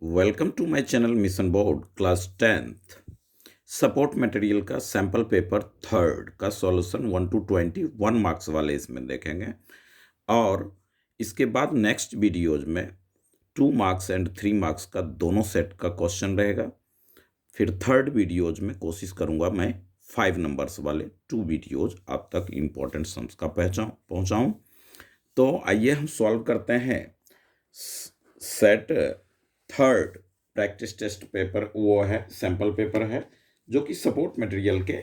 Welcome to my channel mission board class 10th support material का sample paper third का solution 1 to 20 1 marks वाले इसमें देखेंगे और इसके बाद नेक्स्ट वीडियोज में 2 मार्क्स एंड 3 मार्क्स का दोनों सेट का क्वेश्चन रहेगा। फिर थर्ड वीडियोज में कोशिश करूंगा मैं 5 नंबर्स वाले 2 वीडियोज आप तक इम्पोर्टेंट सम्स का पहुंचाऊं। तो आइए हम सॉल्व करते हैं set third practice test paper. वो है सैंपल पेपर है जो कि सपोर्ट मटेरियल के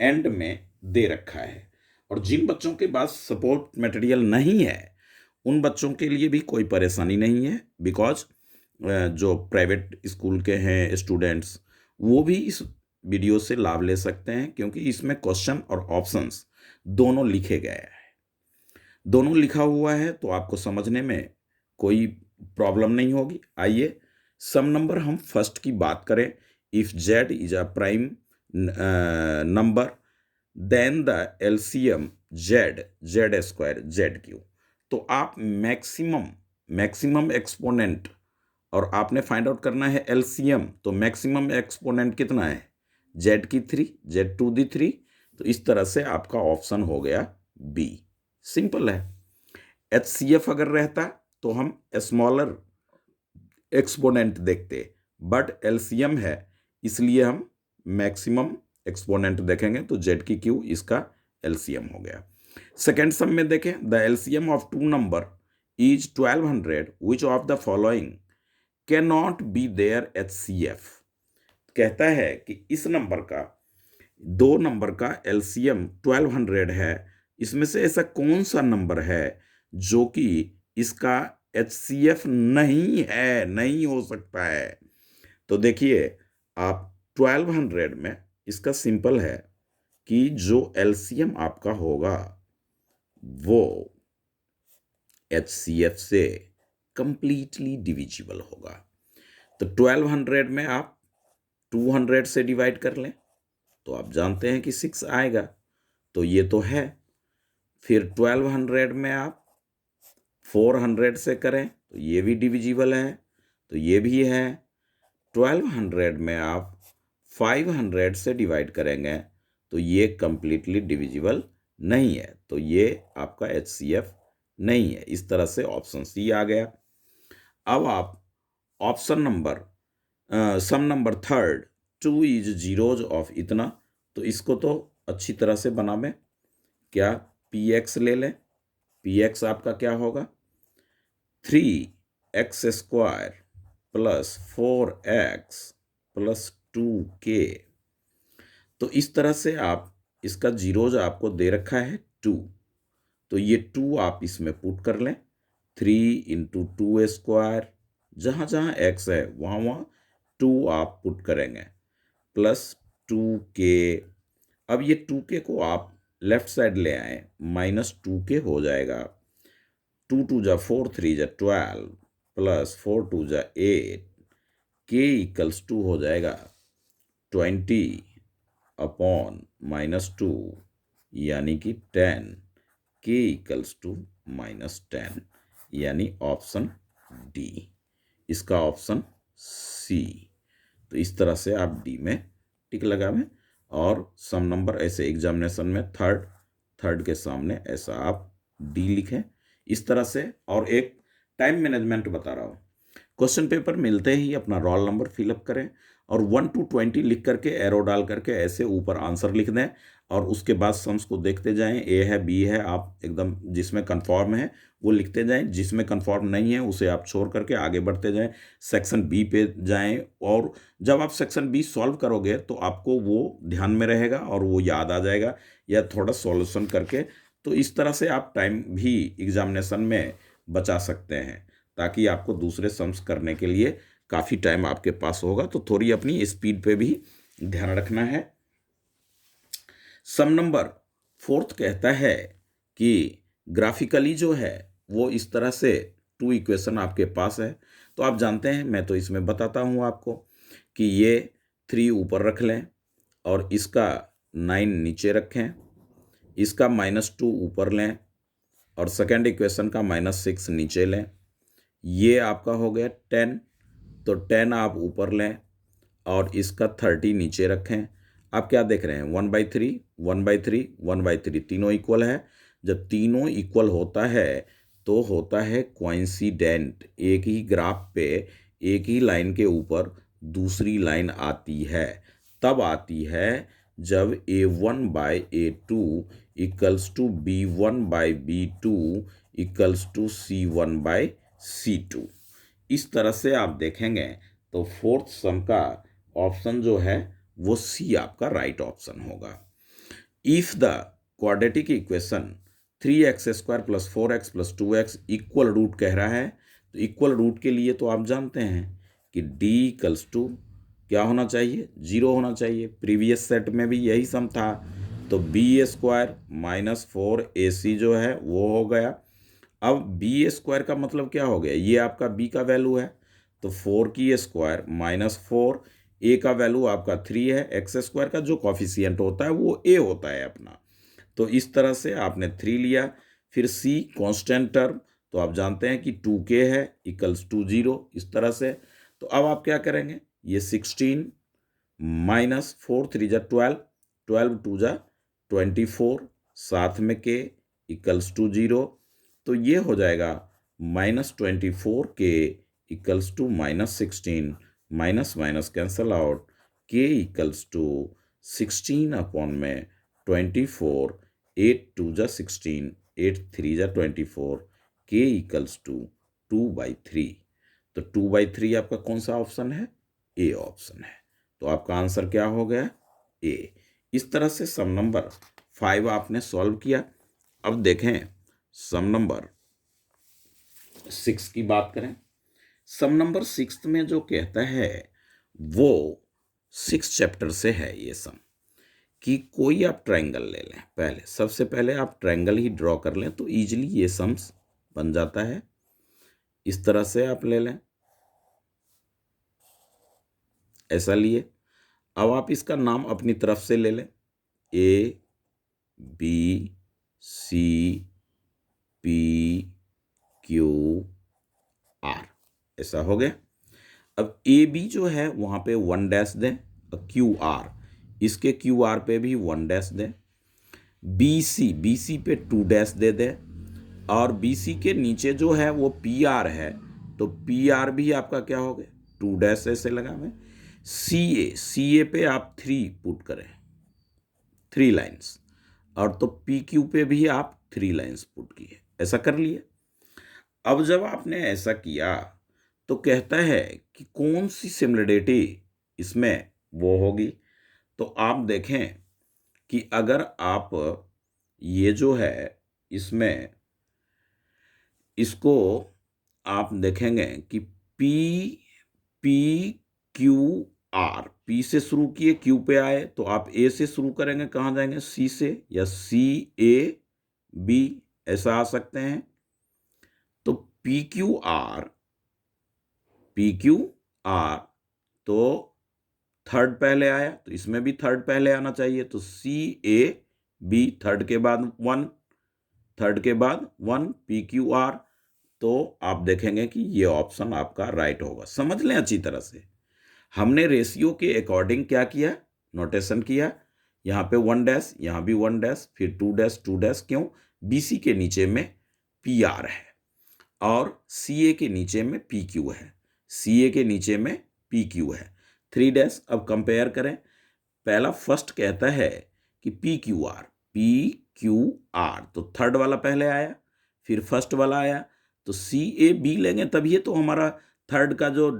एंड में दे रखा है। और जिन बच्चों के पास सपोर्ट मटेरियल नहीं है उन बच्चों के लिए भी कोई परेशानी नहीं है, बिकॉज जो प्राइवेट स्कूल के हैं स्टूडेंट्स वो भी इस वीडियो से लाभ ले सकते हैं, क्योंकि इसमें क्वेश्चन और ऑप्शंस दोनों लिखे गए हैं। दोनों लिखा हुआ है तो आपको समझने में कोई प्रॉब्लम नहीं होगी। आइए सम नंबर हम फर्स्ट की बात करें। If Z is a prime number then the LCM Z Z square Z cube. तो आप मैक्सिमम एक्सपोनेंट और आपने फाइंड आउट करना है एलसीएम। तो मैक्सिमम एक्सपोनेंट कितना है? जेड की 3, जेड टू दी 3। तो इस तरह से आपका ऑप्शन हो गया बी। सिंपल है। एचसीएफ अगर रहता तो हम स्मॉलर एक्सपोनेंट देखते, बट एलसीएम है इसलिए हम मैक्सिमम एक्सपोनेंट देखेंगे। तो जेड की क्यू इसका एलसीएम हो गया। सेकेंड सम में देखें, the LCM of 2 number is 1200 which of the following can not be their HCF. कहता है कि इस नंबर का 2 नंबर का एलसीएम 1200 है, इसमें से ऐसा कौन सा नंबर है जो कि इसका एचसीएफ नहीं है, नहीं हो सकता है। तो देखिए आप 1200 में इसका सिंपल है कि जो एलसीएम आपका होगा वो एचसीएफ से कंप्लीटली डिविजिबल होगा। तो 1200 में आप 200 से डिवाइड कर लें तो आप जानते हैं कि 6 आएगा, तो ये तो है। फिर 1200 में आप 400 से करें तो ये भी डिविजिबल है, तो ये भी है। 1200 में आप 500 से डिवाइड करेंगे तो ये कंप्लीटली डिविजिबल नहीं है, तो ये आपका एचसीएफ नहीं है। इस तरह से ऑप्शन सी आ गया। अब आप option number sum number third 2 is zeros of इतना, तो इसको तो अच्छी तरह से बना में क्या पी एक्स ले लें। पी एक्स आपका क्या होगा? 3x square plus 4x plus 2k। तो इस तरह से आप इसका जीरोज आपको दे रखा है 2, तो ये 2 आप इसमें पुट कर लें। 3 इंटू 2 स्क्वायर, जहाँ जहाँ x है वहाँ वहाँ 2 आप पुट करेंगे, प्लस 2k। अब ये 2k को आप लेफ्ट साइड ले आए, माइनस 2k हो जाएगा। 2 2 जा 4, 3 जा 12 प्लस 4 2 जा 8, k इक्वल्स 2 हो जाएगा 20 अपॉन -2 यानी कि 10। k इक्वल्स टू -10 यानी ऑप्शन डी। इसका ऑप्शन सी। तो इस तरह से आप डी में टिक लगावें और सम नंबर ऐसे एग्जामिनेशन में थर्ड के सामने ऐसा आप डी लिखें इस तरह से। और एक टाइम मैनेजमेंट बता रहा हूँ, क्वेश्चन पेपर मिलते ही अपना रोल नंबर फिलअप करें और 1 to 20 लिख करके एरो डाल करके ऐसे ऊपर आंसर लिख दें और उसके बाद सम्स को देखते जाएं। ए है, बी है, आप एकदम जिसमें कंफर्म है वो लिखते जाएं, जिसमें कंफर्म नहीं है उसे आप छोड़ करके आगे बढ़ते जाएं। सेक्शन बी पे जाएं और जब आप सेक्शन बी सॉल्व करोगे तो आपको वो ध्यान में रहेगा और वो याद आ जाएगा, या थोड़ा सॉल्यूशन करके। तो इस तरह से आप टाइम भी एग्जामिनेशन में बचा सकते हैं, ताकि आपको दूसरे सम्स करने के लिए काफ़ी टाइम आपके पास होगा। तो थोड़ी अपनी स्पीड पे भी ध्यान रखना है। सम नंबर फोर्थ कहता है कि ग्राफिकली जो है वो इस तरह से 2 इक्वेशन आपके पास है। तो आप जानते हैं, मैं तो इसमें बताता हूँ आपको कि ये 3 ऊपर रख लें और इसका 9 नीचे रखें, इसका -2 ऊपर लें और सेकेंड इक्वेशन का -6 नीचे लें। ये आपका हो गया 10 तो 10 आप ऊपर लें और इसका 30 नीचे रखें। आप क्या देख रहे हैं, 1/3, 1/3, 1/3 तीनों इक्वल है। जब तीनों इक्वल होता है तो होता है कोइंसिडेंट, एक ही ग्राफ पे एक ही लाइन के ऊपर दूसरी लाइन आती है। तब आती है जब A1/A2 equals to B1/B2 equals to C1/C2। इस तरह से आप देखेंगे तो फोर्थ सम का ऑप्शन जो है वो सी आपका राइट ऑप्शन होगा। If the quadratic equation 3x² + 4x + 2x equal root कह रहा है, तो इक्वल रूट के लिए तो आप जानते हैं कि d इक्वल्स टू क्या होना चाहिए, 0 होना चाहिए। प्रीवियस सेट में भी यही सम था। तो b² - 4ac जो है वो हो गया। अब b² का मतलब क्या हो गया, ये आपका b का वैल्यू है, तो 4 की स्क्वायर -4, a का वैल्यू आपका 3 है, x² का जो कॉफिशिएंट होता है वो a होता है अपना। तो इस तरह से आपने 3 लिया। फिर c कांस्टेंट टर्म, तो आप जानते हैं कि 2k है इक्वल्स टू 0, इस तरह से। तो अब आप क्या करेंगे, ये 16 -4 3 जा 12, 12 2 जा 24, साथ में k इक्वल्स टू 0। तो ये हो जाएगा -24k equals to -16, minus minus cancel out, k equals to 16 upon में 24, 8 2 जा 16, 8 3 जा 24, k इक्वल्स टू 2/3। तो 2/3 आपका कौन सा ऑप्शन है, ए ऑप्शन है। तो आपका आंसर क्या हो गया, ए। इस तरह से सम नंबर 5 आपने सॉल्व किया। अब देखें सम नंबर 6 की बात करें। सम नंबर 6 में जो कहता है वो 6 चैप्टर से है ये सम, कि कोई आप ट्रायंगल ले लें। पहले सबसे पहले आप ट्रायंगल ही ड्रॉ कर लें तो इजीली ये सम्स बन जाता है। इस तरह से आप ले लें, ऐसा लिए। अब आप इसका नाम अपनी तरफ से ले लें, A B C P Q R, ऐसा हो गया। अब AB जो है वहां पे 1 डैश दें, और QR इसके QR पे भी 1 डैश दें। BC पे 2 डैश दे दें, और BC के नीचे जो है वो PR है, तो PR भी आपका क्या हो गया, 2 डैश ऐसे लगावे। CA पे आप 3 पुट करें, 3 लाइन्स, और तो PQ पे भी आप 3 लाइन्स पुट किए, ऐसा कर लिए। अब जब आपने ऐसा किया तो कहता है कि कौन सी सिमिलरिटी इसमें वो होगी। तो आप देखें कि अगर आप ये जो है इसमें इसको आप देखेंगे कि P P Q R, P से शुरू किए क्यू पे आए, तो आप ए से शुरू करेंगे, कहाँ जाएंगे, सी से, या CAB ऐसा आ सकते हैं। तो PQR तो थर्ड पहले आया, तो इसमें भी थर्ड पहले आना चाहिए। तो CAB थर्ड के बाद 1, थर्ड के बाद 1 PQR। तो आप देखेंगे कि ये ऑप्शन आपका राइट होगा। समझ लें अच्छी तरह से, हमने रेशियो के अकॉर्डिंग क्या किया, नोटेशन किया। यहाँ पे 1 डैश, यहाँ भी 1 डैश, फिर 2 डैश 2 डैश, क्यों, BC के नीचे में PR है और CA के नीचे में PQ है, CA के नीचे में PQ है, 3 डैश। अब कंपेयर करें, पहला फर्स्ट कहता है कि PQR, तो थर्ड वाला पहले आया, फिर फर्स्ट वाला आया, तो CAB लेंगे तभी तो हमारा थर्ड का जो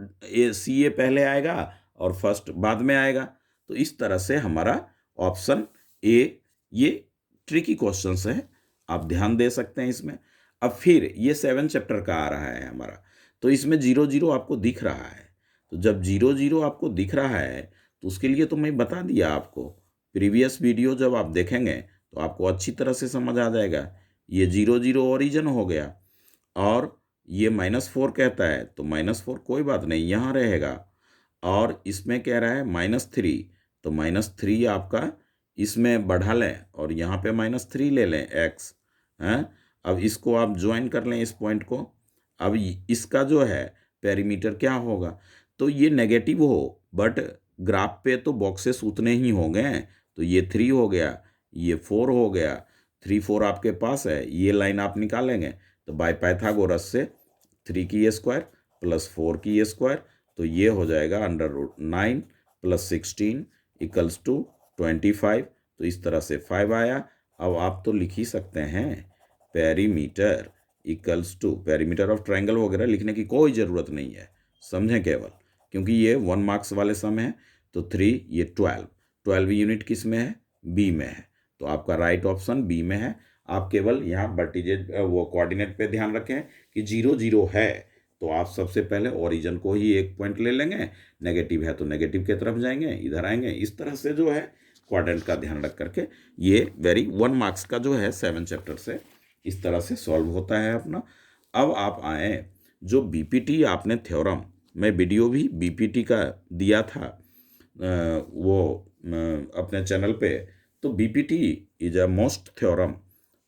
CA पहले आएगा और फर्स्ट बाद में आएगा। तो इस तरह से हमारा ऑप्शन ए, ये ट्रिकी क्वेश्चंस है, आप ध्यान दे सकते हैं इसमें। अब फिर ये 7 चैप्टर का आ रहा है हमारा, तो इसमें 0 0 आपको दिख रहा है। तो जब 0 0 आपको दिख रहा है तो उसके लिए तो मैं बता दिया आपको, प्रीवियस वीडियो जब आप देखेंगे तो आपको अच्छी तरह से समझ आ जाएगा। ये 0 0 ओरिजिन हो गया, और ये -4 कहता है, तो -4 कोई बात नहीं यहाँ रहेगा, और इसमें कह रहा है -3, तो -3 आपका इसमें बढ़ा लें और यहाँ पे -3 ले लें x हैं। अब इसको आप ज्वाइन कर लें इस पॉइंट को। अब इसका जो है पेरीमीटर क्या होगा, तो ये नेगेटिव हो, बट ग्राफ पे तो बॉक्सेस उतने ही होंगे। तो ये 3 हो गया, ये 4 हो गया, 3 4 आपके पास है, ये लाइन आप निकालेंगे तो बाय पाइथागोरस से 3 की स्क्वायर प्लस 4 की स्क्वायर, तो ये हो जाएगा √9 प्लस 16 इक्वल्स टू 25। तो इस तरह से 5 आया। अब आप तो लिख ही सकते हैं perimeter equals to, perimeter of triangle वगैरह लिखने की कोई ज़रूरत नहीं है, समझें केवल, क्योंकि ये 1 मार्क्स वाले सम है। तो 3, ये 12 यूनिट किस में है? बी में है। तो आपका राइट ऑप्शन बी में है। आप केवल यहाँ वर्टिजेज वो कोऑर्डिनेट पे ध्यान रखें कि 0 0 है, तो आप सबसे पहले ओरिजिन को ही एक पॉइंट ले लेंगे, नेगेटिव है तो नेगेटिव की तरफ जाएंगे, इधर आएंगे। इस तरह से जो है क्वाड्रेंट का ध्यान रख करके ये वेरी 1 मार्क्स का जो है 7 चैप्टर से इस तरह से सॉल्व होता है अपना। अब आप आए जो बीपीटी आपने थ्योरम, मैं वीडियो भी बीपीटी का दिया था वो अपने चैनल पे। तो BPT is a most theorem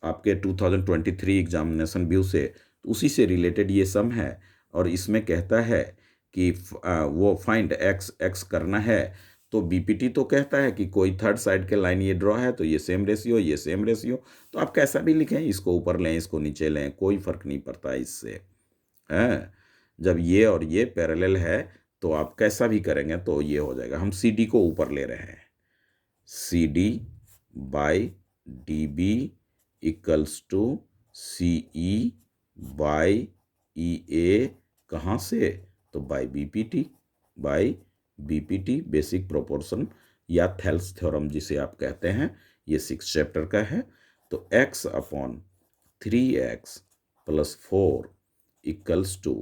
आपके 2023 एग्जामिनेशन व्यू से, तो उसी से रिलेटेड ये सम है। और इसमें कहता है कि वो फाइंड एक्स करना है। तो बीपीटी तो कहता है कि कोई थर्ड साइड के लाइन ये ड्रॉ है तो ये सेम रेशियो, ये सेम रेशियो। तो आप कैसा भी लिखें, इसको ऊपर लें इसको नीचे लें, कोई फर्क नहीं पड़ता इससे, है। जब ये और ये पैरेलल है तो आप कैसा भी करेंगे तो ये हो जाएगा। हम सी डी को ऊपर ले रहे हैं, C D by D B equals to C E by E A, कहाँ से? तो by BPT, by BPT basic proportion या थेल्स थ्योरम जिसे आप कहते हैं, ये 6 चैप्टर का है। तो x upon 3x plus 4 equals to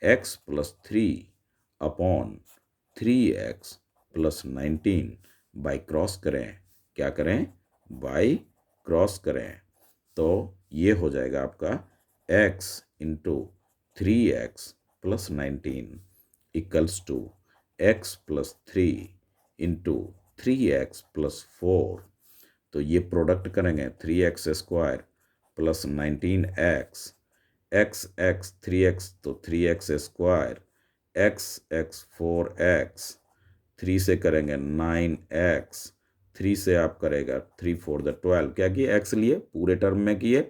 x plus 3 upon 3x plus 19 by cross करें, क्या करें? बाई क्रॉस करें। तो ये हो जाएगा आपका x into 3x plus 19 equals to x plus 3 into 3x plus 4। तो ये प्रोडक्ट करेंगे 3x square plus 19x, x 3x तो 3x स्क्वायर, x 4x, 3 से करेंगे 9x, 3 से आप करेगा 3 4 12, क्या किए? x लिए पूरे टर्म में किए,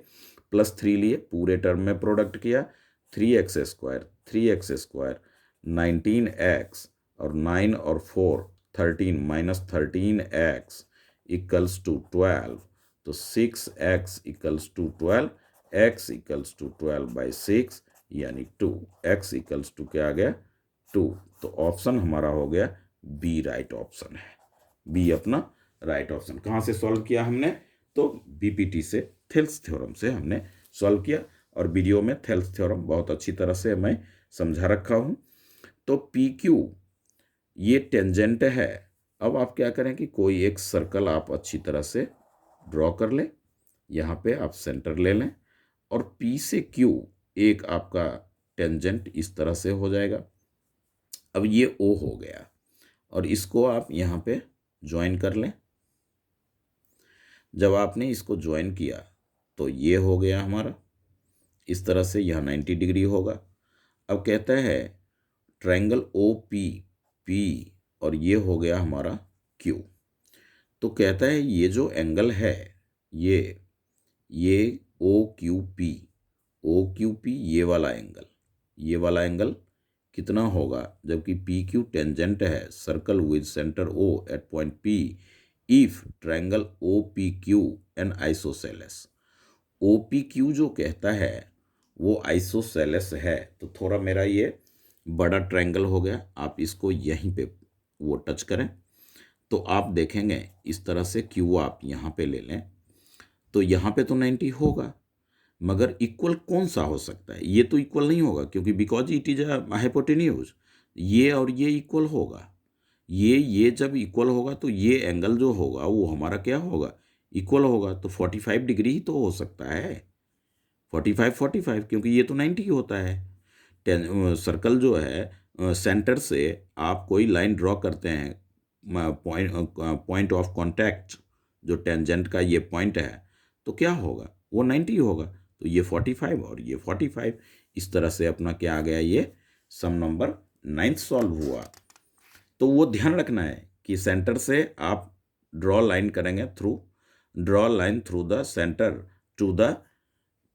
प्लस 3 लिए पूरे टर्म में प्रोडक्ट किया, 3x स्क्वायर 19x और 9 और 4 13 माइनस 13x इक्वल्स टू 12। तो 6x equals to 12, x equals to 12 by 6 यानी 2, x इक्वल्स टू क्या आ गया? 2। तो ऑप्शन हमारा हो गया बी, राइट ऑप्शन है। बी अपना राइट ऑप्शन। कहाँ से सॉल्व किया हमने? तो बीपीटी से, थेल्स थ्योरम से हमने सॉल्व किया। और वीडियो में थेल्स थ्योरम बहुत अच्छी तरह से मैं समझा रखा हूँ। तो पी क्यू ये टेंजेंट है। अब आप क्या करें कि कोई एक सर्कल आप अच्छी तरह से ड्रॉ कर लें, यहाँ पे आप सेंटर ले लें और पी से क्यू एक आपका टेंजेंट इस तरह से हो जाएगा। अब ये ओ हो गया और इसको आप यहाँ पे ज्वाइन कर लें। जब आपने इसको ज्वाइन किया तो ये हो गया हमारा, इस तरह से यह 90 डिग्री होगा। अब कहता है ट्रायंगल ओ पी पी और ये हो गया हमारा क्यू। तो कहता है ये जो एंगल है ये ओ क्यू पी ये वाला एंगल कितना होगा? जबकि पी क्यू टेंजेंट है circle with centre O at point P if triangle O P Q an isosceles. O P Q जो कहता है वो आइसोसेलेस है। तो थोड़ा मेरा ये बड़ा ट्रायंगल हो गया, आप इसको यहीं पे वो टच करें तो आप देखेंगे इस तरह से क्यू आप यहाँ पे ले लें तो यहाँ पे तो 90 होगा, मगर इक्वल कौन सा हो सकता है? ये तो इक्वल नहीं होगा क्योंकि because it is a hypotenuse. ये और ये इक्वल होगा, ये जब इक्वल होगा तो ये एंगल जो होगा वो हमारा क्या होगा? इक्वल होगा। तो 45 डिग्री ही तो हो सकता है, 45 क्योंकि ये तो 90 होता है। सर्कल जो है सेंटर से आप कोई लाइन ड्रॉ करते हैं, पॉइंट ऑफ कांटेक्ट जो टेंजेंट का ये पॉइंट है, तो क्या होगा? वो 90 होगा। तो ये 45 और ये 45, इस तरह से अपना क्या आ गया? ये सम नंबर 9th सॉल्व हुआ तो वो ध्यान रखना है कि सेंटर से आप draw line through the centre to the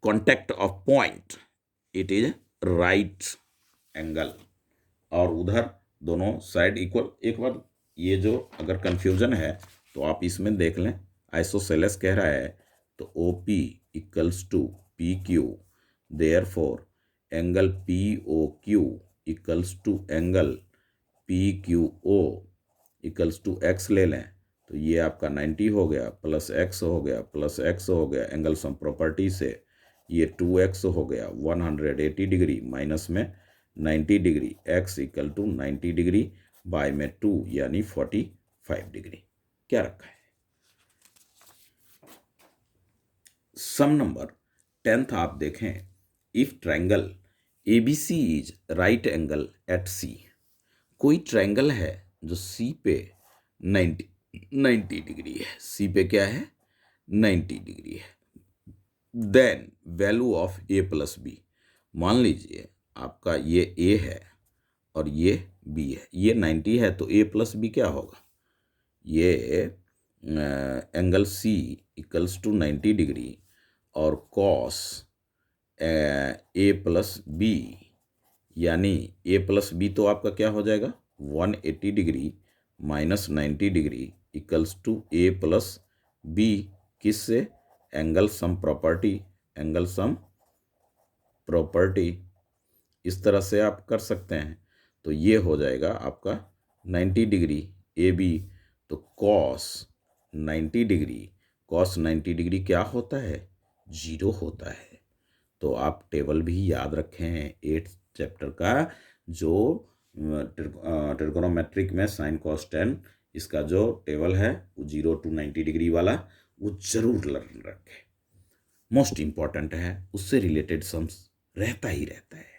contact of point, it is right angle, और उधर दोनों साइड इक्वल। एक बार ये जो अगर कंफ्यूजन है तो आप इसमें देख लें, आइसोसेलेस कह रहा है तो O P equals to P Q, therefore angle P O Q equals to angle P Q O equals to X ले लें तो ये आपका 90 हो गया, प्लस एक्स हो गया, प्लस एक्स हो गया, एंगल सम प्रॉपर्टी से ये 2x हो गया 180 डिग्री, माइनस में 90 degree, x equal to 90 degree by में 2 यानी 45 डिग्री। क्या रखा है? सम नंबर 10th आप देखें, if triangle ABC is right angle at C, कोई ट्रायंगल है जो C पे 90 डिग्री है, C पे क्या है 90 डिग्री है, then value of A plus B, मान लीजिए आपका ये A है और ये B है, ये 90 है तो A प्लस बी क्या होगा, ये angle C equals to 90 degree और कॉस A प्लस बी यानी A प्लस बी तो आपका क्या हो जाएगा 180 degree minus 90 degree equals to A plus B, किससे, एंगल सम प्रॉपर्टी, इस तरह से आप कर सकते हैं। तो ये हो जाएगा आपका 90 डिग्री ए बी, तो कॉस 90 डिग्री क्या होता है 0 होता है। तो आप टेबल भी याद रखें हैं 8th चैप्टर का, जो ट्रिगोनोमेट्रिक में साइन कॉस टेन, इसका जो टेबल है वो 0 to 90 डिग्री वाला वो जरूर लर्न रखें, मोस्ट इम्पॉर्टेंट है, उससे रिलेटेड सम्स रहता ही रहता है।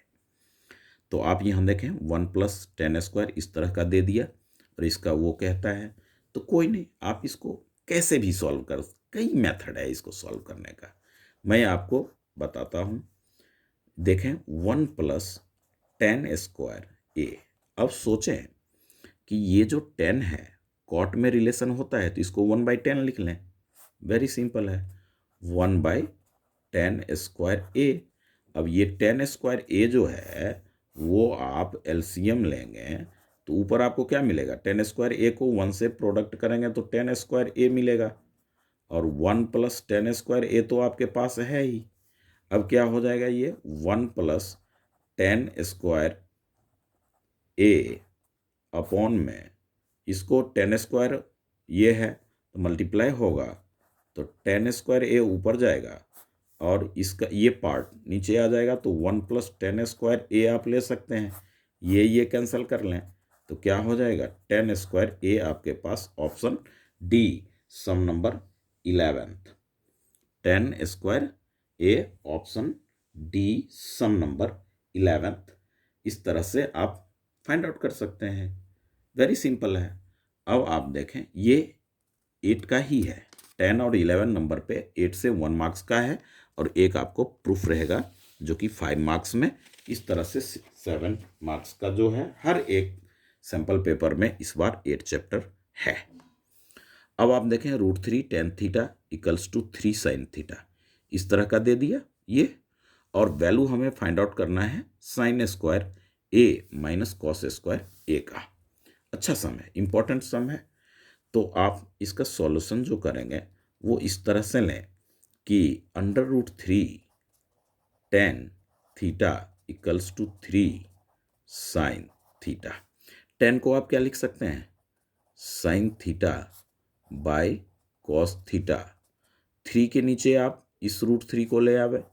तो आप यहाँ देखें 1 + tan स्क्वायर इस तरह का दे दिया और इसका वो कहता है, तो कोई नहीं, आप इसको कैसे भी सॉल्व कर, कई मेथड है इसको सॉल्व करने का, मैं आपको बताता हूँ। देखें 1 + tan स्क्वायर a, अब सोचें कि ये जो 10 है कॉट में रिलेशन होता है तो इसको 1/10 लिख लें, वेरी सिंपल है 1/10 स्क्वायर a। अब ये 10 स्क्वायर a जो है वो आप एलसीएम लेंगे तो ऊपर आपको क्या मिलेगा, 10 स्क्वायर a को 1 से प्रोडक्ट करेंगे तो 10 स्क्वायर a मिलेगा, और 1 + tan स्क्वायर a तो आपके पास है ही। अब क्या हो जाएगा, ये 1 + tan स्क्वायर a अपॉन में इसको 10 स्क्वायर ये है तो मल्टीप्लाई होगा तो 10 स्क्वायर a ऊपर जाएगा और इसका ये पार्ट नीचे आ जाएगा, तो 1 + tan स्क्वायर a आप ले सकते हैं, ये कैंसिल कर लें तो क्या हो जाएगा 10 स्क्वायर a आपके पास option D, sum number 11th 10 square a option D, sum number 11th। इस तरह से आप फाइंड आउट कर सकते हैं, वेरी सिंपल है। अब आप देखें ये 8 का ही है, 10 और 11 नंबर पे 8 से 1 मार्क्स का है और एक आपको प्रूफ रहेगा जो कि 5 मार्क्स में, इस तरह से 7 मार्क्स का जो है हर एक सैंपल पेपर में इस बार 8 चैप्टर है। अब आप देखें √3 tan theta equals to 3 sin theta, इस तरह का दे दिया ये, और वैल्यू हमें फाइंड आउट करना है sine square a minus cos square a का। अच्छा सम है, इंपॉर्टेंट सम है। तो आप इसका सॉल्यूशन जो करेंगे वो इस तरह से लें कि √3 tan theta equals to 3 sin theta, 10 को आप क्या लिख सकते हैं sin theta by cos theta, 3 के नीचे आप इस √3 को ले आवे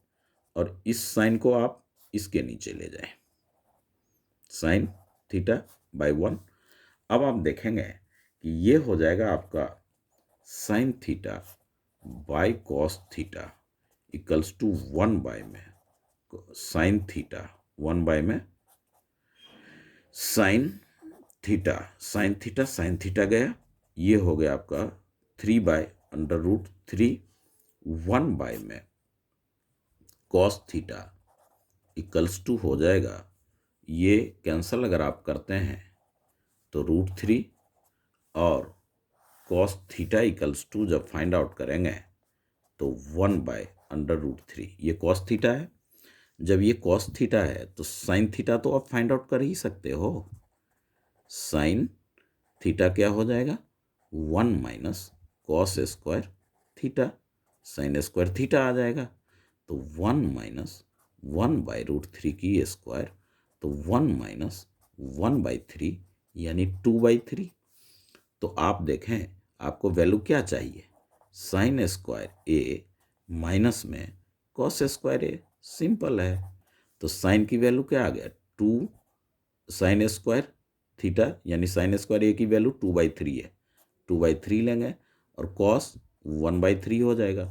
और इस साइन को आप इसके नीचे ले जाएं, sin थीटा बाय 1। अब आप देखेंगे कि ये हो जाएगा आपका sin theta by cos theta equals to 1 by में sin थीटा 1 बाय में sin थीटा गया, ये हो गया आपका 3/√3 1 बाय में कॉस थीटा इक्वल्स टू हो जाएगा ये कैंसल अगर आप करते हैं तो √3 और cos थीटा इक्वल्स टू जब फाइंड आउट करेंगे तो 1/√3। ये cos थीटा है। जब ये cos थीटा है तो sin थीटा तो आप फाइंड आउट कर ही सकते हो। sin थीटा क्या हो जाएगा? 1 - cos square theta, sin square theta आ जाएगा। तो 1 - 1/√3 की स्क्वायर, तो 1 - 1/3 यानी 2/3। तो आप देखें आपको वैल्यू क्या चाहिए? sin स्क्वायर ए माइनस में cos स्क्वायर ए। सिंपल है। तो sin की वैल्यू क्या आ गया? 2 sin स्क्वायर थीटा यानी sin स्क्वायर ए की वैल्यू 2/3 है। 2/3 लेंगे और cos 1/3 हो जाएगा।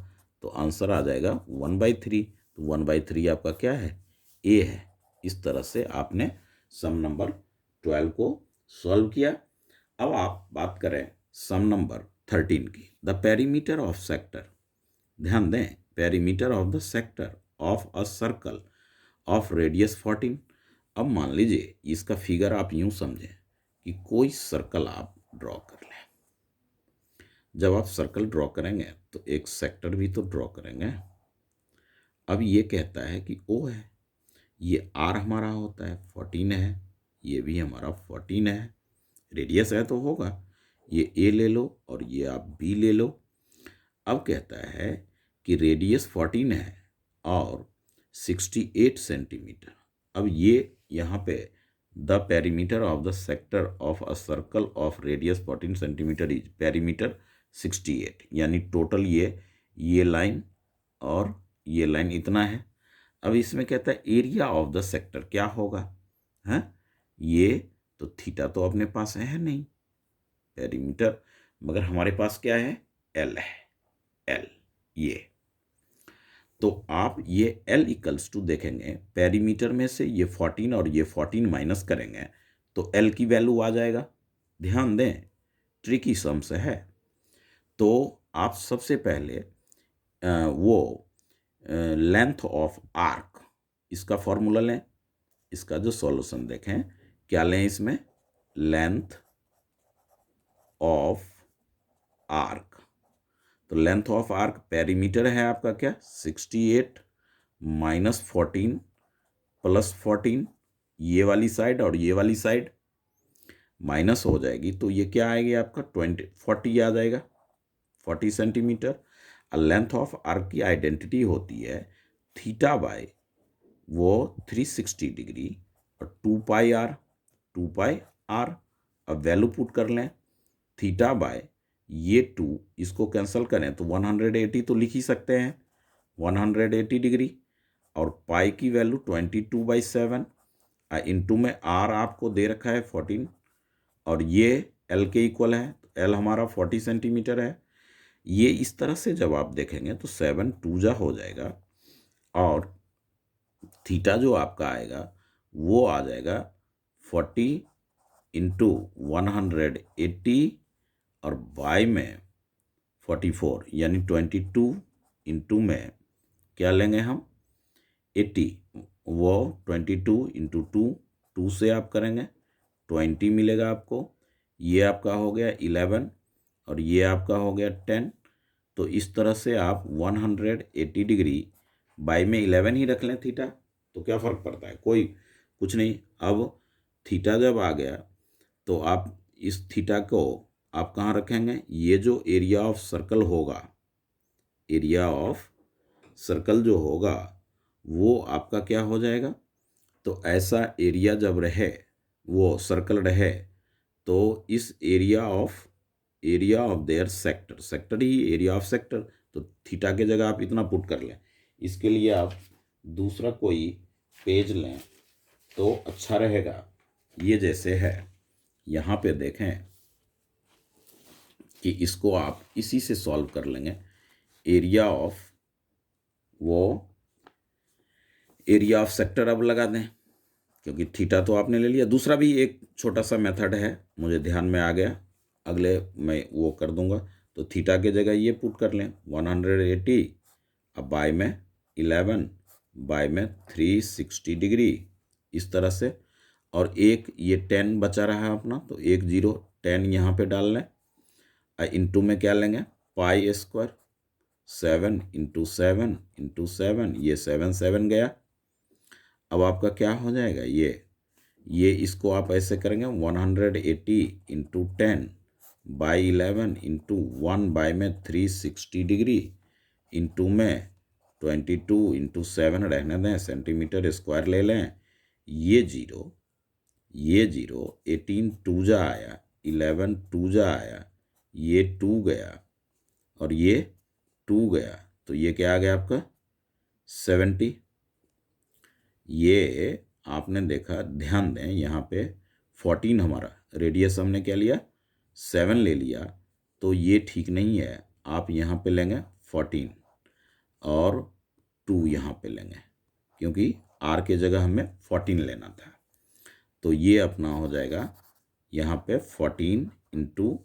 तो आंसर आ जाएगा 1/3। तो 1/3 आपका क्या है? ए है। इस तरह से आपने सम नंबर 12 को सॉल्व किया। अब आप बात करें सम नंबर 13 की, द पेरीमीटर ऑफ सेक्टर। ध्यान दें, perimeter of the sector of a circle of radius 14। अब मान लीजिए इसका फिगर आप यूं समझें कि कोई सर्कल आप ड्रॉ कर लें। जब आप सर्कल ड्रॉ करेंगे तो एक सेक्टर भी तो ड्रॉ करेंगे। अब ये कहता है कि ओ है, ये आर हमारा होता है 14 है, ये भी हमारा 14 है, रेडियस है तो होगा। ये ए ले लो और ये आप बी ले लो। अब कहता है कि रेडियस 14 है और 68 सेंटीमीटर। अब ये यहाँ पे the perimeter of the sector of a circle of radius 14 centimetre is perimeter 68, यानी टोटल ये लाइन और ये लाइन इतना है। अब इसमें कहता है एरिया ऑफ द सेक्टर क्या होगा? है ये तो थीटा तो अपने पास है नहीं पेरीमीटर, मगर हमारे पास क्या है? एल है। एल ये तो आप ये L इक्वल्स टू देखेंगे, पेरीमीटर में से ये 14 और ये 14 माइनस करेंगे तो L की वैल्यू आ जाएगा। ध्यान दें, ट्रिकी सम से है। तो आप सबसे पहले वो लेंथ ऑफ आर्क, इसका फॉर्मूला लें। इसका जो सॉल्यूशन देखें क्या लें इसमें? Length of arc. तो लेंथ ऑफ आर्क पेरीमीटर है आपका क्या? 68 - 14 + 14, ये वाली साइड और ये वाली साइड माइनस हो जाएगी तो ये क्या आएगी आपका? 40 आ जाएगा, 40 सेंटीमीटर। और लेंथ ऑफ आर्क की आइडेंटिटी होती है थीटा बाय वो 360 डिग्री और 2πr, 2πr। अब वैल्यू पुट कर लें, थीटा बाय ये 2 इसको कैंसिल करें तो 180 तो लिख ही सकते हैं, 180 डिग्री। और पाई की वैल्यू 22/7 इंटू में आर आपको दे रखा है 14 और ये एल के इक्वल है। तो एल हमारा 40 सेंटीमीटर है। ये इस तरह से जब आप देखेंगे तो 7 2 जा हो जाएगा और थीटा जो आपका आएगा वो आ जाएगा 40 इंटू 180 और बाय में 44 यानी 22 इंटू में क्या लेंगे हम? 80। वो 22 इंटू 2 से आप करेंगे 20 मिलेगा आपको। ये आपका हो गया 11 और ये आपका हो गया 10। तो इस तरह से आप 180 डिग्री बाई में 11 ही रख लें थीटा, तो क्या फ़र्क पड़ता है? कोई कुछ नहीं। अब थीटा जब आ गया तो आप इस थीटा को आप कहाँ रखेंगे? ये जो एरिया ऑफ सर्कल होगा, एरिया ऑफ सर्कल जो होगा वो आपका क्या हो जाएगा? तो ऐसा एरिया जब रहे, वो सर्कल रहे, तो इस area of their sector, sector he area of sector. तो थीटा के जगह आप इतना पुट कर लें। इसके लिए आप दूसरा कोई पेज लें तो अच्छा रहेगा। ये जैसे है, यहाँ पे देखें कि इसको आप इसी से सॉल्व कर लेंगे। एरिया ऑफ सेक्टर अब लगा दें, क्योंकि थीटा तो आपने ले लिया। दूसरा भी एक छोटा सा मेथड है, मुझे ध्यान में आ गया, अगले मैं वो कर दूंगा। तो थीटा के जगह ये पुट कर लें 180 अब बाय में 11 बाय में 360 डिग्री, इस तरह से। और एक ये 10 बचा रहा है अपना, तो 1 0 10 यहाँ पे डाल लें। इंटू में क्या लेंगे, पाई स्क्वायर 7 इंटू 7 इंटू 7, ये 7 7 गया। अब आपका क्या हो जाएगा, ये इसको आप ऐसे करेंगे 180 इंटू 10 बाई 11 इंटू 1 बाई में 360 डिग्री इंटू में 22 इंटू 7 रहने दें, सेंटीमीटर स्क्वायर ले लें। ये जीरो 18 टू जा आया, 11 टू जा आया, ये 2 गया और ये 2 गया, तो ये क्या आ गया आपका 70। ये आपने देखा, ध्यान दें यहाँ पे 14 हमारा रेडियस हमने क्या लिया 7 ले लिया, तो ये ठीक नहीं है। आप यहाँ पे लेंगे 14 और 2 यहाँ पे लेंगे, क्योंकि आर के जगह हमें 14 लेना था। तो ये अपना हो जाएगा यहाँ पे 14 इंटू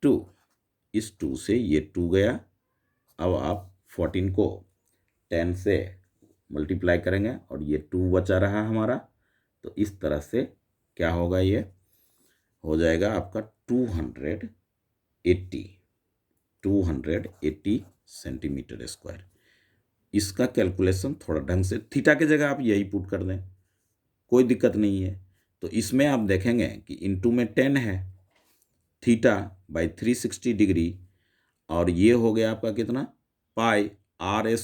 2, इस 2 से ये 2 गया। अब आप 14 को 10 से मल्टीप्लाई करेंगे और ये 2 बचा रहा हमारा, तो इस तरह से क्या होगा, ये हो जाएगा आपका 280 सेंटीमीटर स्क्वायर। इसका कैलकुलेशन थोड़ा ढंग से, थीटा के जगह आप यही पुट कर दें, कोई दिक्कत नहीं है। तो इसमें आप देखेंगे कि इंटू में 10 है, थीटा बाई 360 डिग्री, और ये हो गया आपका कितना, पाई आर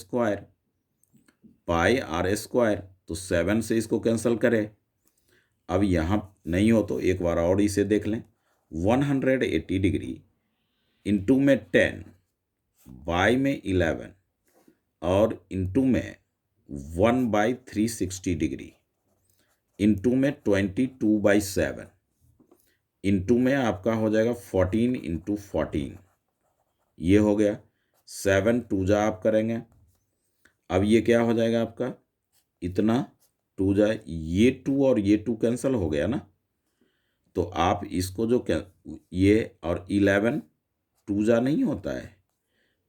स्क्वायर, तो 7 से इसको कैंसिल करें। अब यहाँ नहीं हो तो एक बार और इसे देख लें, 180 डिग्री इंटू में 10 बाई में 11 और इंटू में 1 बाई 360 डिग्री इंटू में 22/7 इंटू में आपका हो जाएगा 14 इंटू 14, ये हो गया 7 2 जा आप करेंगे। अब ये क्या हो जाएगा आपका, इतना 2 जाए, ये 2 और ये 2 कैंसिल हो गया ना, तो आप इसको जो ये और 11 2 जा नहीं होता है,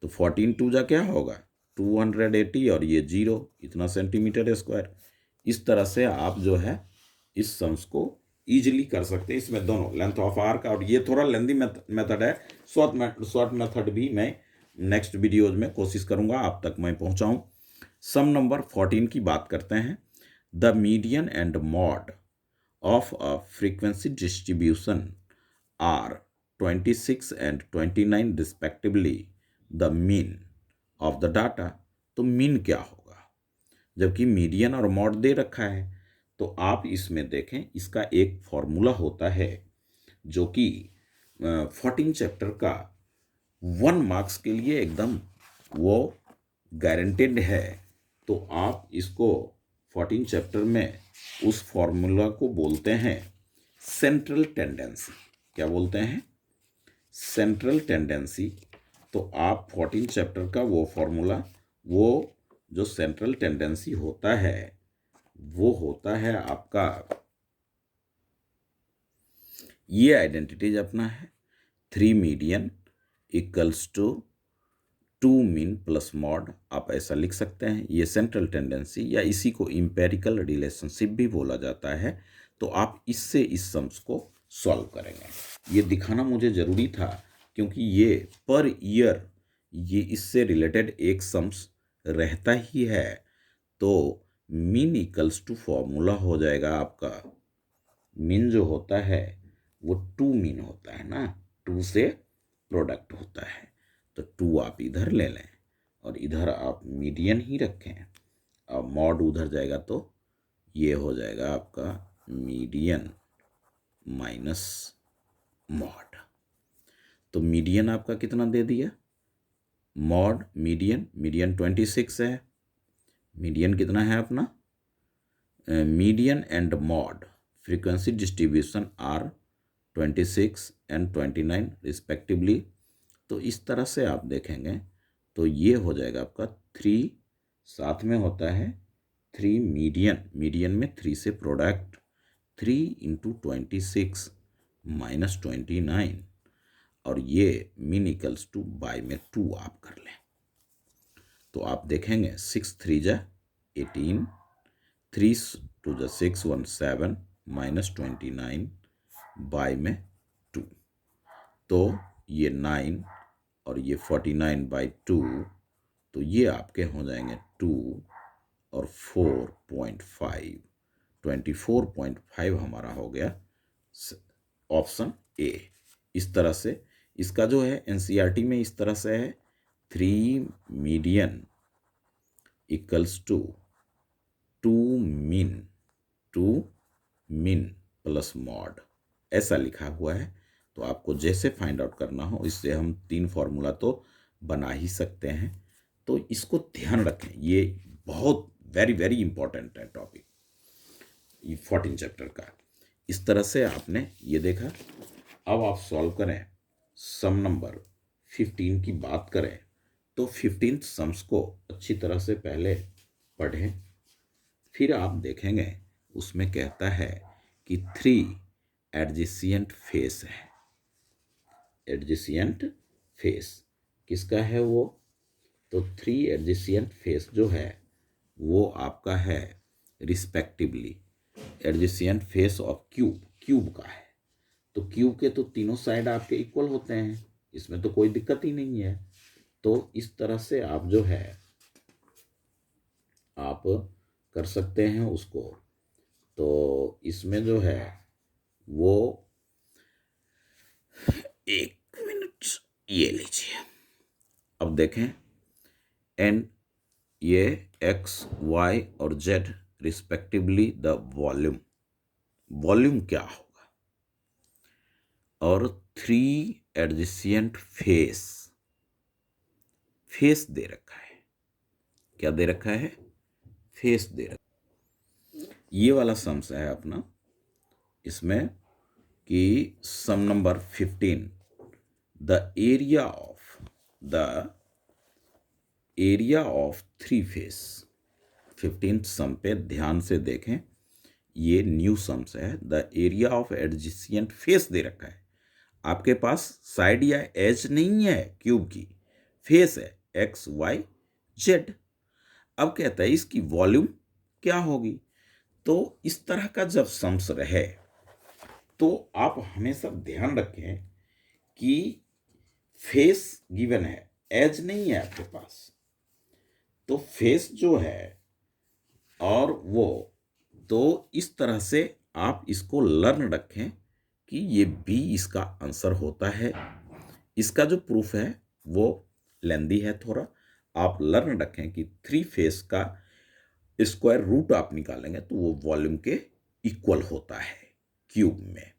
तो 14 2 जा क्या होगा 280 और ये 0, इतना सेंटीमीटर स्क्वायर। इस तरह से आप जो है इस सम्स को ईजिली कर सकते हैं। इसमें दोनों लेंथ ऑफ आर्क, और ये थोड़ा लेंदी मेथड है, शॉर्ट मेथड भी मैं नेक्स्ट वीडियोज में कोशिश करूंगा आप तक मैं पहुंचाऊं। सम नंबर 14 की बात करते हैं। The median and mode of a frequency distribution are 26 and 29 respectively the mean of the data. तो मीन क्या होगा, जबकि मीडियन और मॉड दे रखा है, तो आप इसमें देखें, इसका एक फॉर्मूला होता है जो कि 14 चैप्टर का 1 मार्क्स के लिए एकदम वो गारंटेड है। तो आप इसको 14 चैप्टर में उस फॉर्मूला को बोलते हैं सेंट्रल टेंडेंसी। क्या बोलते हैं, सेंट्रल टेंडेंसी। तो आप 14 चैप्टर का वो फॉर्मूला, वो जो सेंट्रल टेंडेंसी होता है वो होता है आपका, ये आइडेंटिटीज अपना है 3 median equals to 2 mean plus mode, आप ऐसा लिख सकते हैं। ये सेंट्रल टेंडेंसी या इसी को इंपेरिकल रिलेशनशिप भी बोला जाता है। तो आप इससे इस सम्स को सॉल्व करेंगे। ये दिखाना मुझे ज़रूरी था क्योंकि ये पर ईयर ये इससे रिलेटेड एक सम्स रहता ही है। तो मीन इक्वल्स टू फॉर्मूला हो जाएगा आपका, मीन जो होता है वो 2 मीन होता है ना, 2 से प्रोडक्ट होता है। तो 2 आप इधर ले लें और इधर आप मीडियन ही रखें, अब मॉड उधर जाएगा तो ये हो जाएगा आपका मीडियन माइनस मॉड। तो मीडियन आपका कितना दे दिया, मॉड मीडियन 26 है, मीडियन कितना है अपना, median and mode frequency distribution are 26 and 29 respectively. तो इस तरह से आप देखेंगे तो ये हो जाएगा आपका 3, साथ में होता है 3 मीडियन में 3 से प्रोडक्ट 3 इंटू 26 माइनस 29, और ये मीन इक्वल्स टू बाई में 2 आप कर लें। तो आप देखेंगे 6 3 जा 18, 3 2 जा 6 1 7, -29 बाय में 2, तो ये 9 और ये 49/2, तो ये आपके हो जाएंगे 2 और 4.5, 24.5 हमारा हो गया ऑप्शन ए। इस तरह से इसका जो है एनसीईआरटी में इस तरह से है 3 median equals to 2 mean, 2 mean plus mode, ऐसा लिखा हुआ है। तो आपको जैसे फाइंड आउट करना हो, इससे हम 3 फॉर्मूला तो बना ही सकते हैं। तो इसको ध्यान रखें, ये बहुत वेरी वेरी इंपॉर्टेंट है टॉपिक, ये 14 चैप्टर का। इस तरह से आपने ये देखा। अब आप सॉल्व करें, सम नंबर 15 की बात करें तो 15 सम्स को अच्छी तरह से पहले पढ़ें, फिर आप देखेंगे उसमें कहता है कि 3 एडजेसेंट फेस है। एडजेसेंट फेस किसका है वो? तो 3 एडजेसेंट फेस जो है वो आपका है respectively adjacent face of cube, cube का है। तो क्यूब के तो तीनों साइड आपके इक्वल होते हैं, इसमें तो कोई दिक्कत ही नहीं है। तो इस तरह से आप जो है आप कर सकते हैं उसको। तो इसमें जो है वो 1 मिनट ये लीजिए। अब देखें, एंड ये एक्स वाई और Z respectively the volume, volume क्या होगा, और 3 एडजेसेंट फेस, फेस दे रखा है। क्या दे रखा है? फेस दे रखा। ये वाला सम्स है अपना इसमें कि sum number 15, the area of 3 face. 15 sum पे ध्यान से देखें, ये न्यू सम्स है। The area of adjacent face दे रखा है। आपके पास साइड या एज नहीं है क्यूब की, फेस है एक्स वाई जेड। अब कहता है इसकी वॉल्यूम क्या होगी। तो इस तरह का जब सम्स रहे तो आप हमेशा ध्यान रखें कि फेस गिवन है, एज नहीं है आपके पास। तो फेस जो है और वो, तो इस तरह से आप इसको लर्न रखें कि ये बी इसका आंसर होता है। इसका जो प्रूफ है वो लेंदी है थोड़ा, आप लर्न रखें कि 3 फेस का स्क्वायर रूट आप निकालेंगे तो वो वॉल्यूम के इक्वल होता है क्यूब में।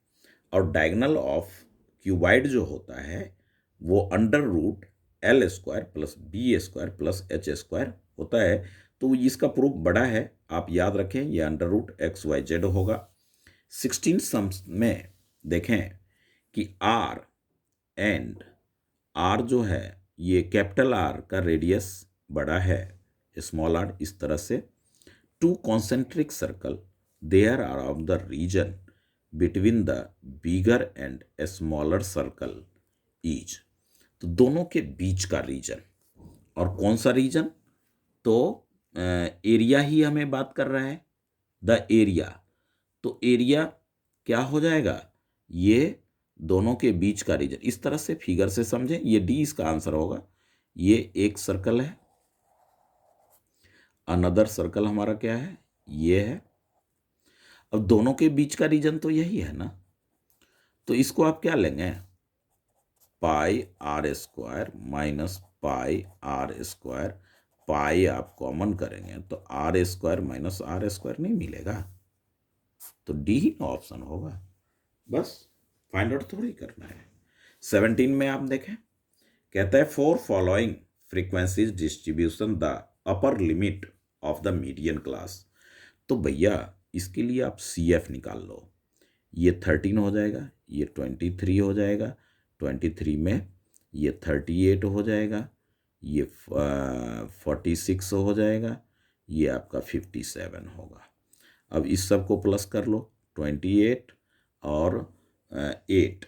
और डायगोनल ऑफ क्यूबाइड जो होता है वो under root L square plus B square plus H square होता है। तो इसका प्रूफ बड़ा है, आप याद रखें, ये under root X Y Z होगा। 16 सम्स में देखें कि आर एंड आर जो है ये कैपिटल आर का रेडियस बड़ा है, स्मॉल आर, इस तरह से 2 concentric circle there are of the region between the bigger and smaller circle each. तो दोनों के बीच का रीजन, और कौन सा रीजन? तो एरिया ही हमें बात कर रहा है, द एरिया। तो एरिया क्या हो जाएगा? ये दोनों के बीच का रीजन। इस तरह से फिगर से समझें, ये डी इसका आंसर होगा। ये एक सर्कल है, अनदर सर्कल हमारा क्या है? ये है। अब दोनों के बीच का रीजन तो यही है ना, तो इसको आप क्या लेंगे? Pi r square minus pi r square. Pi आप कॉमन करेंगे तो r square minus r square नहीं मिलेगा, तो डी ही ऑप्शन होगा। बस फाइंड आउट थोड़ी करना है। 17 में आप देखें, कहता है for following frequencies distribution the upper limit of the median class. तो भैया इसके लिए आप सी एफ निकाल लो। ये 13 हो जाएगा, ये 23 हो जाएगा, 23 में ये 38 हो जाएगा, ये 46 हो जाएगा, ये आपका 57 होगा। अब इस सब को प्लस कर लो, 28 और 8,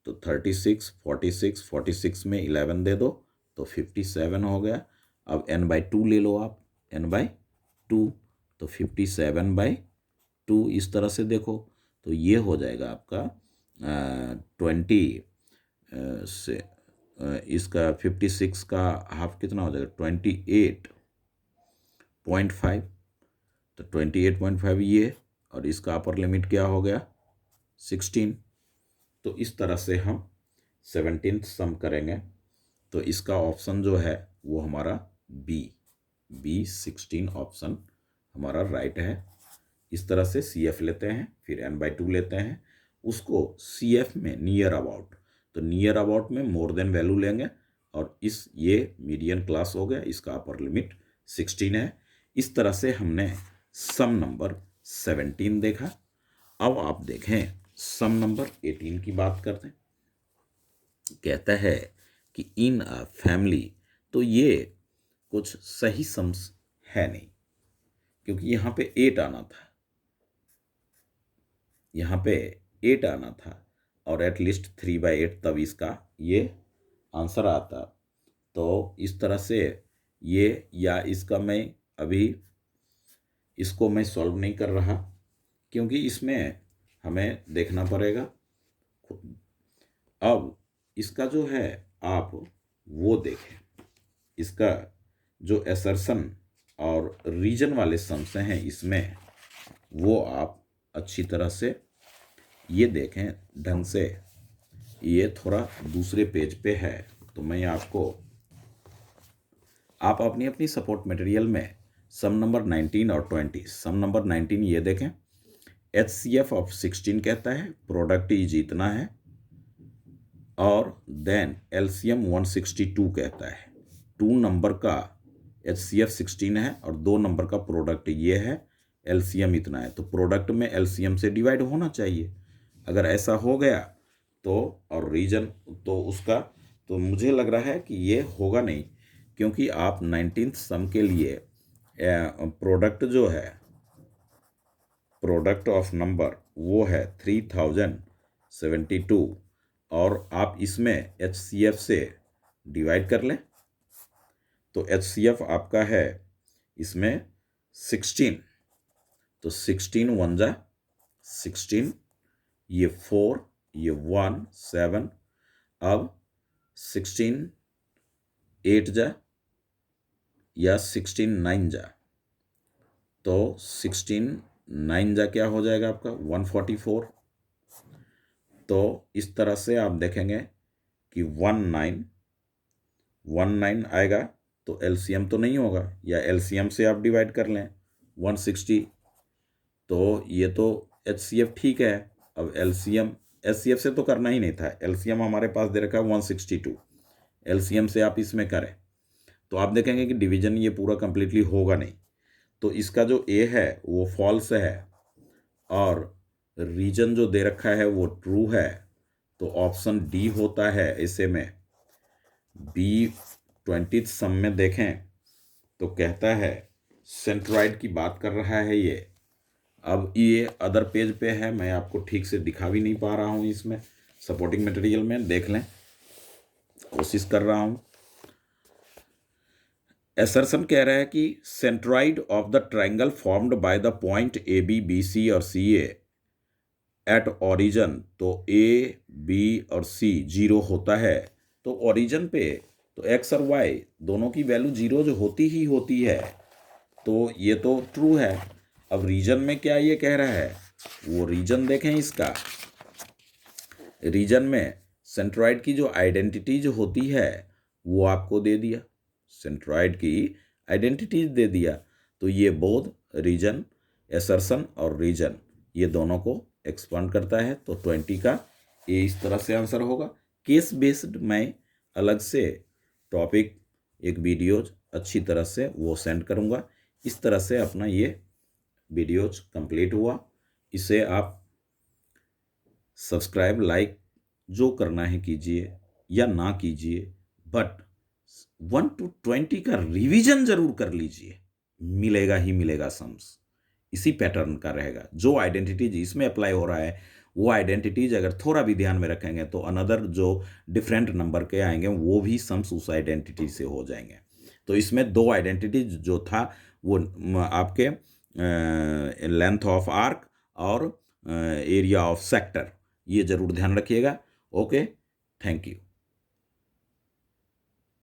तो 36, 46, 46 में 11 दे दो तो 57 हो गया। अब n/2 ले लो आप, n/2, तो 57/2 इस तरह से देखो। तो ये हो जाएगा आपका 20 से इसका 56 का हाफ कितना हो जाएगा 28.5, तो 28.5 ये, और इसका अपर लिमिट क्या हो गया 16। तो इस तरह से हम 17th सम करेंगे। तो इसका ऑप्शन जो है वो हमारा बी 16 ऑप्शन हमारा राइट है। इस तरह से CF लेते हैं, फिर n/2 लेते हैं, उसको CF में नियर अबाउट, तो नियर अबाउट में मोर देन वैल्यू लेंगे, और ये मीडियन क्लास हो गया, इसका अपर लिमिट 16 है। इस तरह से हमने सम नंबर 17 देखा। अब आप देखें सम नंबर 18 की बात करते हैं। कहता है कि इन अ फैमिली, तो ये कुछ सही सम्स है नहीं, क्योंकि यहाँ पे 8 आना था, यहाँ पे 8 आना था, और एटलीस्ट 3/8 तब इसका ये आंसर आता। तो इस तरह से ये, या इसका मैं अभी इसको मैं सॉल्व नहीं कर रहा, क्योंकि इसमें हमें देखना पड़ेगा। अब इसका जो है आप वो देखें, इसका जो असर्शन और रीजन वाले सम्स हैं इसमें, वो आप अच्छी तरह से ये देखें ढंग से। ये थोड़ा दूसरे पेज पे है, तो मैं आप अपनी अपनी सपोर्ट मटेरियल में सम नंबर 19 और 20, सम नंबर 19 ये देखें, HCF ऑफ 16 कहता है, प्रोडक्ट इज इतना है, और देन LCM 162 कहता है। 2 नंबर का HCF 16 है और 2 नंबर का प्रोडक्ट ये है, LCM इतना है, तो प्रोडक्ट में LCM से डिवाइड होना चाहिए। अगर ऐसा हो गया तो, और रीजन तो उसका, तो मुझे लग रहा है कि ये होगा नहीं, क्योंकि आप 19th सम के लिए प्रोडक्ट जो है, प्रोडक्ट ऑफ नंबर वो है 3072, और आप इसमें HCF से डिवाइड कर लें, तो HCF आपका है इसमें 16, तो 16 1 जा 16, ये 4, ये 1 7, अब 16 8 जा, या 16 9 जा, तो 16 9 जा क्या हो जाएगा आपका 144। तो इस तरह से आप देखेंगे कि 19 आएगा, तो LCM तो नहीं होगा, या LCM से आप डिवाइड कर लें 160, तो ये तो HCF ठीक है। अब LCM SCF से तो करना ही नहीं था, LCM हमारे पास दे रखा है 162, LCM से आप इसमें करें तो आप देखेंगे कि डिवीजन ये पूरा कंप्लीटली होगा नहीं। तो इसका जो A है वो फॉल्स है, और रीजन जो दे रखा है वो ट्रू है, तो ऑप्शन डी होता है ऐसे में। B20 सम में देखें तो कहता है सेंट्रॉइड की बात कर रहा है ये। अब ये अदर पेज पे है, मैं आपको ठीक से दिखा भी नहीं पा रहा हूँ, इसमें सपोर्टिंग मटेरियल में देख लें, कोशिश कर रहा हूँ। एसरसन कह रहा है कि centroid of the triangle formed by the point AB BC और CA एट ओरिजिन, तो A B और C 0 होता है, तो ओरिजिन पे तो X और Y दोनों की वैल्यू 0 जो होती ही होती है, तो ये तो ट्रू है। अब रीजन में क्या ये कह रहा है, वो रीजन देखें इसका। रीजन में सेंट्रॉइड की जो आइडेंटिटी जो होती है वो आपको दे दिया, सेंट्रॉइड की आइडेंटिटीज दे दिया, तो ये बोथ रीजन, एसर्शन और रीजन ये दोनों को एक्सपांड करता है, तो 20 का ए इस तरह से आंसर होगा। केस बेस्ड मैं अलग से टॉपिक एक वीडियोज अच्छी तरह से वो सेंड करूँगा। इस तरह से अपना ये वीडियोज कंप्लीट हुआ। इसे आप सब्सक्राइब, लाइक जो करना है कीजिए या ना कीजिए, बट 1 to 20 का रिवीजन जरूर कर लीजिए, मिलेगा ही मिलेगा सम्स। इसी पैटर्न का रहेगा, जो आइडेंटिटीज इसमें अप्लाई हो रहा है वो आइडेंटिटीज अगर थोड़ा भी ध्यान में रखेंगे तो अनदर जो डिफरेंट नंबर के आएंगे वो भी सम्स उस आइडेंटिटी से हो जाएंगे। तो इसमें 2 आइडेंटिटीज जो था वो आपके लेंथ ऑफ आर्क और एरिया ऑफ सेक्टर, ये ज़रूर ध्यान रखिएगा। Okay, thank you.